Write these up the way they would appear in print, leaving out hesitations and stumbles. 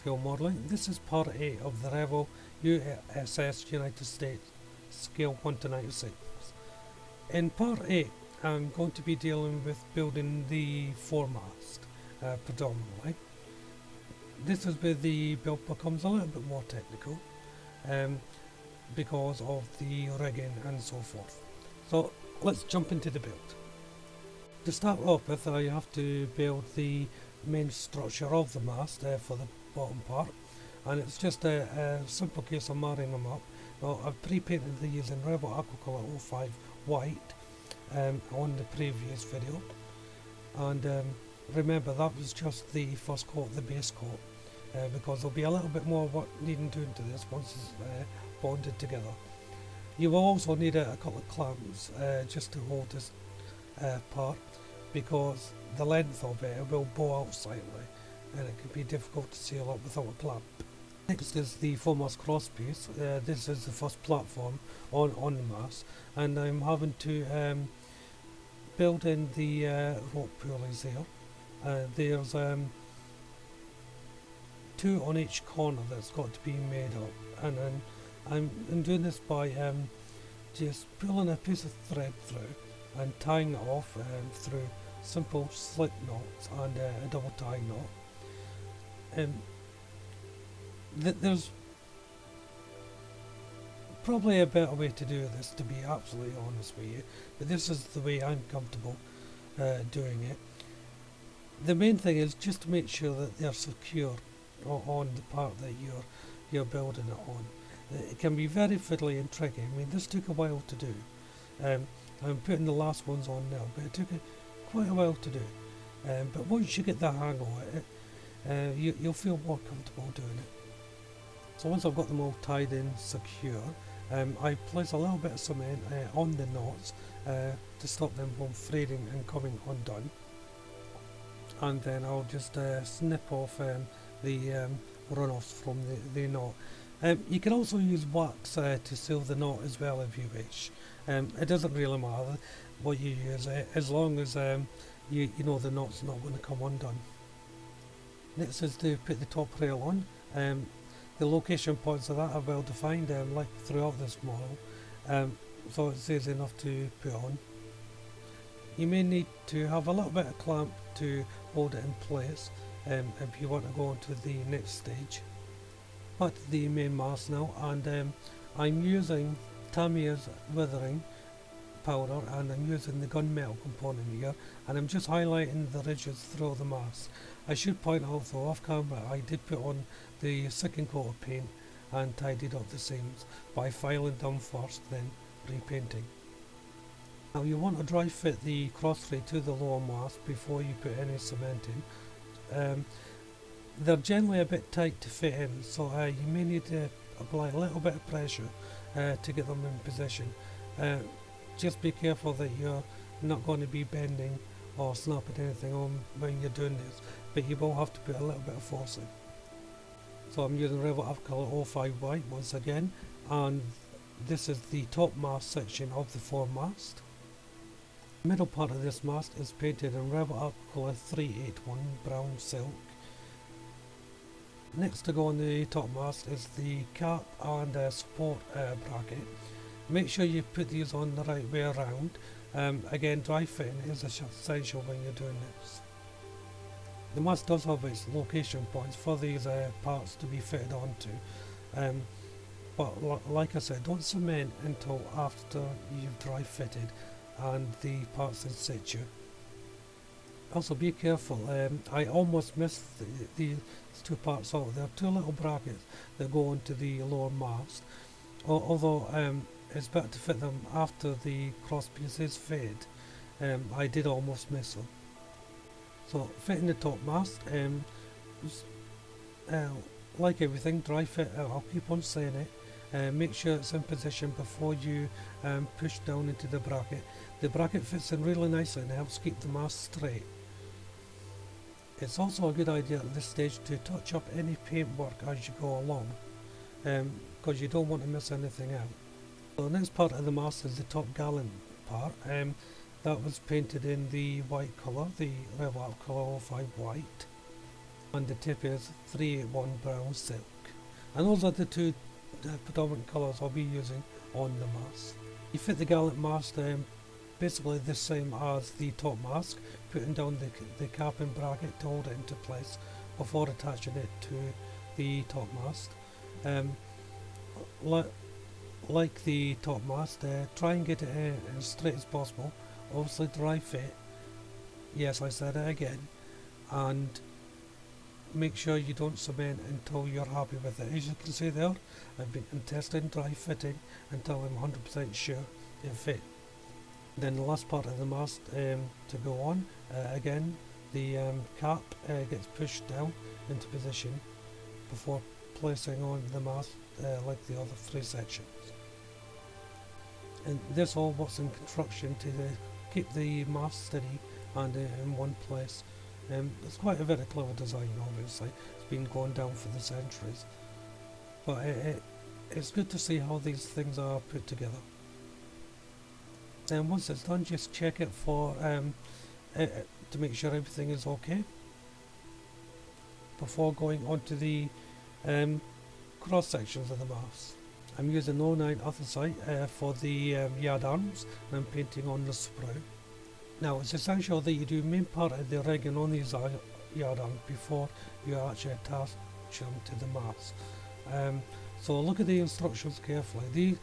scale modelling. This is part 8 of the Revell USS United States scale 1 to 96. In part 8 I'm going to be dealing with building the foremast predominantly. This is where the build becomes a little bit more technical because of the rigging and so forth. So let's jump into the build. To start off with, I have to build the main structure of the mast for the bottom part, and it's just a simple case of marrying them up. Now I've pre-painted these in Revell Aquacolor 05 white on the previous video, and remember that was just the first coat, the base coat, because there'll be a little bit more work needing doing to this once it's bonded together. You will also need a couple of clamps just to hold this part, because the length of it will bow out slightly and it can be difficult to seal up without a clamp. Next is the foremast crosspiece. This is the first platform on the mast, and I'm having to build in the rope pulleys there. There's 2 on each corner that's got to be made up, and then I'm doing this by just pulling a piece of thread through and tying it off through simple slip knots and a double tie knot. There's probably a better way to do this, to be absolutely honest with you, but this is the way I'm comfortable doing it. The main thing is just to make sure that they're secure on the part that you're building it on. It can be very fiddly and tricky. I mean, this took a while to do. I'm putting the last ones on now, but it took quite a while to do. But once you get the hang of it, you'll feel more comfortable doing it. So once I've got them all tied in secure, I place a little bit of cement on the knots to stop them from fraying and coming undone. And then I'll just snip off the runoffs from the knot. You can also use wax to seal the knot as well if you wish. It doesn't really matter what you use, as long as you know the knot's not going to come undone. Next is to put the top rail on. The location points of that are well defined, like throughout this model, so it's easy enough to put on. You may need to have a little bit of clamp to hold it in place if you want to go on to the next stage. Back to the main mast now, and I'm using Tamiya's weathering powder, and I'm using the gunmetal component here, and I'm just highlighting the ridges through the mast. I should point out though, off camera, I did put on the second coat of paint and tidied up the seams by filing them first, then repainting. Now you want to dry fit the crossfree to the lower mast before you put any cement in. They're generally a bit tight to fit in, so you may need to apply a little bit of pressure to get them in position. Just be careful that you're not going to be bending or snapping anything on when you're doing this, but you will have to put a little bit of force in. So I'm using Revell Aquacolor 05 white once again, and this is the top mast section of the foremast. The middle part of this mast is painted in Revell Aquacolor 381 brown silk. Next to go on the top mast is the cap and support bracket. Make sure you put these on the right way around. Again, dry fitting is essential when you're doing this. The mast does have its location points for these parts to be fitted onto, but like I said, don't cement until after you've dry fitted and the parts in situ. Also be careful, I almost missed these 2 parts out. There are 2 little brackets that go onto the lower mast, although it's better to fit them after the cross piece is fitted. I did almost miss them. So fitting the top mast, like everything, dry fit, I'll keep on saying it. Make sure it's in position before you push down into the bracket. The bracket fits in really nicely and helps keep the mast straight. It's also a good idea at this stage to touch up any paintwork as you go along, because you don't want to miss anything out. So the next part of the mast is the top gallant part. That was painted in the white colour, the Revell Aquacolor 05 white. and the tip is 381 brown silk. And those are the two predominant colours I'll be using on the mask. You fit the gallant mast basically the same as the top mask, putting down the cap and bracket to hold it into place before attaching it to the top mast. Like the top mast, try and get it as straight as possible. Obviously dry fit, yes, I said it again, and make sure you don't cement until you're happy with it. As you can see there, I've been testing dry fitting until I'm 100% sure it fit. Then the last part of the mast to go on, again the cap gets pushed down into position before placing on the mast like the other three sections. And this all works in construction to keep the mast steady and in one place. It's quite a very clever design, obviously. It's been going down for the centuries. But it's good to see how these things are put together. Then once it's done, just check it for to make sure everything is okay before going on to the cross sections of the mast. I'm using 09 anthracite for the yard arms, and I'm painting on the sprue. Now it's essential that you do main part of the rigging on these yard arms before you actually attach them to the mast. So look at the instructions carefully. The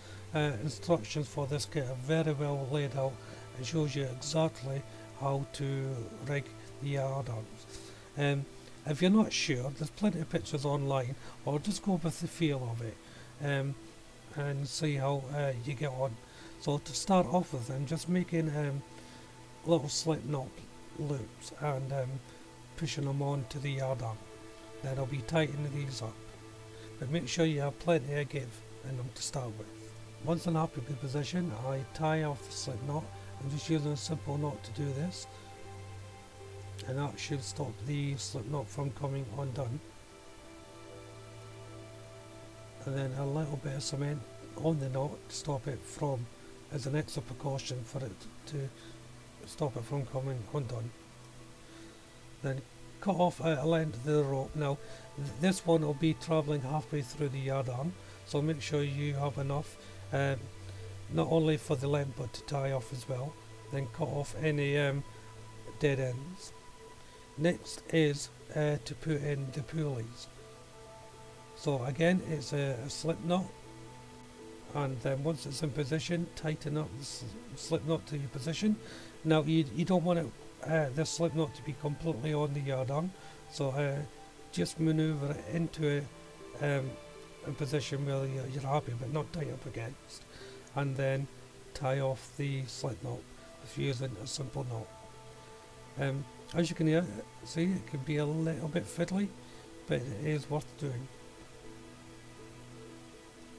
instructions for this kit are very well laid out and shows you exactly how to rig the yard arms. If you're not sure, there's plenty of pictures online, or just go with the feel of it and see how you get on. So to start off with, I'm just making little slip knot loops and pushing them on to the yard arm. Then I'll be tightening these up, but make sure you have plenty of give in them to start with. Once I'm happy with the position, I tie off the slip knot. I'm just using a simple knot to do this, and that should stop the slip knot from coming undone. And then a little bit of cement on the knot to stop it from, as an extra precaution for it to stop it from coming undone. Then cut off a length of the rope. Now this one will be travelling halfway through the yard arm, so make sure you have enough not only for the length but to tie off as well. Then cut off any dead ends. Next is to put in the pulleys. So again, it's a slip knot, and then once it's in position, tighten up the slip knot to your position. Now you don't want the slip knot to be completely on the yard arm, so just manoeuvre it into a position where you're happy but not tight up against, and then tie off the slip knot with using a simple knot. As you can see, it can be a little bit fiddly, but it is worth doing.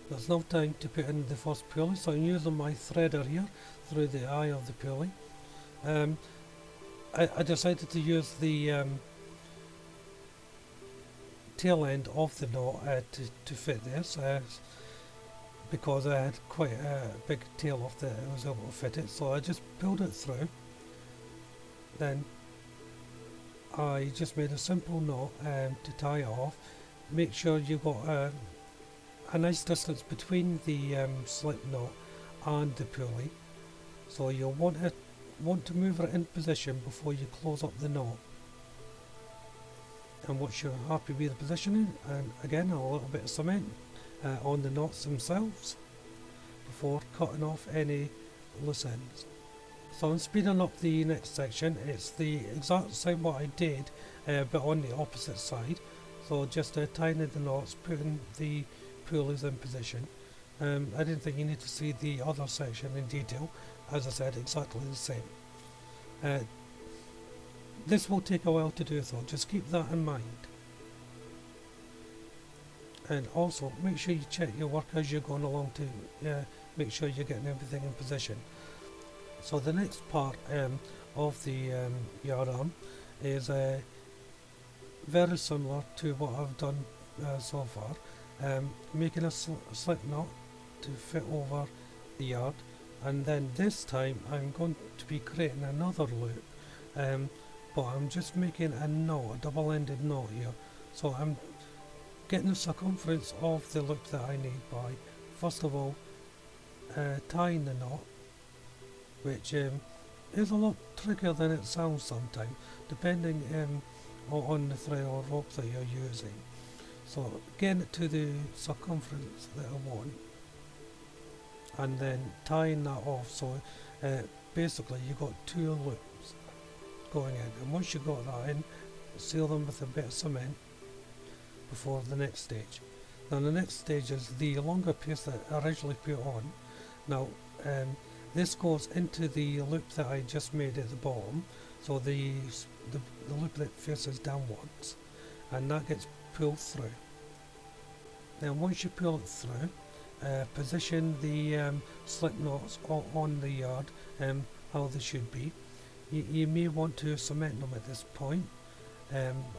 There's now time to put in the first pulley, so I'm using my threader here through the eye of the pulley. I decided to use the tail end of the knot to fit this because I had quite a big tail off that I was able to fit it, so I just pulled it through. Then I just made a simple knot to tie it off. Make sure you've got a nice distance between the slip knot and the pulley, so you'll want to move it in position before you close up the knot. And once you're happy with the positioning, and again a little bit of cement on the knots themselves before cutting off any loose ends. So I'm speeding up the next section. It's the exact same what I did but on the opposite side. So just tying the knots, putting the pulleys in position. I didn't think you need to see the other section in detail. As I said, exactly the same. This will take a while to do, so just keep that in mind. And also make sure you check your work as you're going along to make sure you're getting everything in position. So the next part of the yard arm is very similar to what I've done so far, making a slip knot to fit over the yard, and then this time I'm going to be creating another loop but I'm just making a knot, a double-ended knot here. So I'm getting the circumference of the loop that I need by, first of all, tying the knot, which is a lot trickier than it sounds sometimes, depending on the thread or rope that you're using. So getting it to the circumference that I want, and then tying that off. So basically you've got 2 loops going in, and once you've got that in, seal them with a bit of cement before the next stage. Now the next stage is the longer piece that I originally put on. Now this goes into the loop that I just made at the bottom, so the loop that faces downwards, and that gets pulled through. Then once you pull it through, position the slip knots on the yard how they should be. You may want to cement them at this point.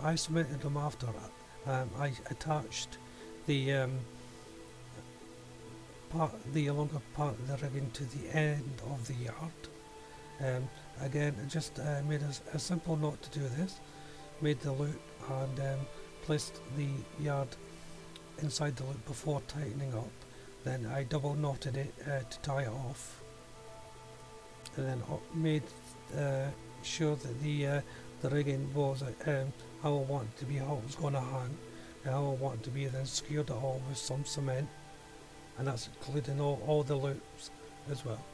I cemented them after I attached the longer part of the rigging to the end of the yard. Again, I just made a simple knot to do this, made the loop, and placed the yard inside the loop before tightening up. Then I double knotted it to tie it off, and then made sure that the rigging was how I want it to be, how it was going to hang, and how I want it to be. Then secured it all with some cement, and that's including all the loops as well.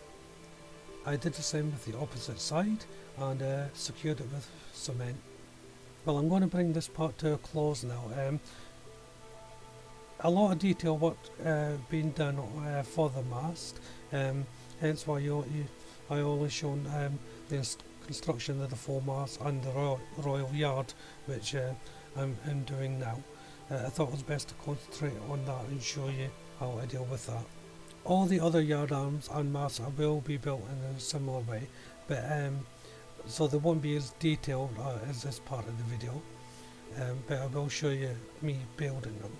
I did the same with the opposite side, and secured it with cement. Well, I'm going to bring this part to a close now. A lot of detail work being done for the mast, hence why I only shown the construction of the foremast and the royal yard, which I'm doing now. I thought it was best to concentrate on that and show you how I deal with that. All the other yard arms and masts will be built in a similar way, but so they won't be as detailed as this part of the video, but I will show you me building them.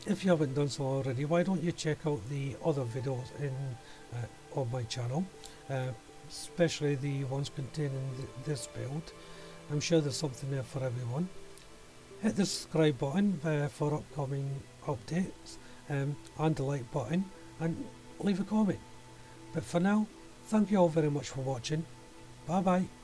If you haven't done so already, why don't you check out the other videos on my channel, especially the ones containing this build. I'm sure there's something there for everyone. Hit the subscribe button for upcoming updates, and the like button, and leave a comment. But for now, thank you all very much for watching. Bye bye.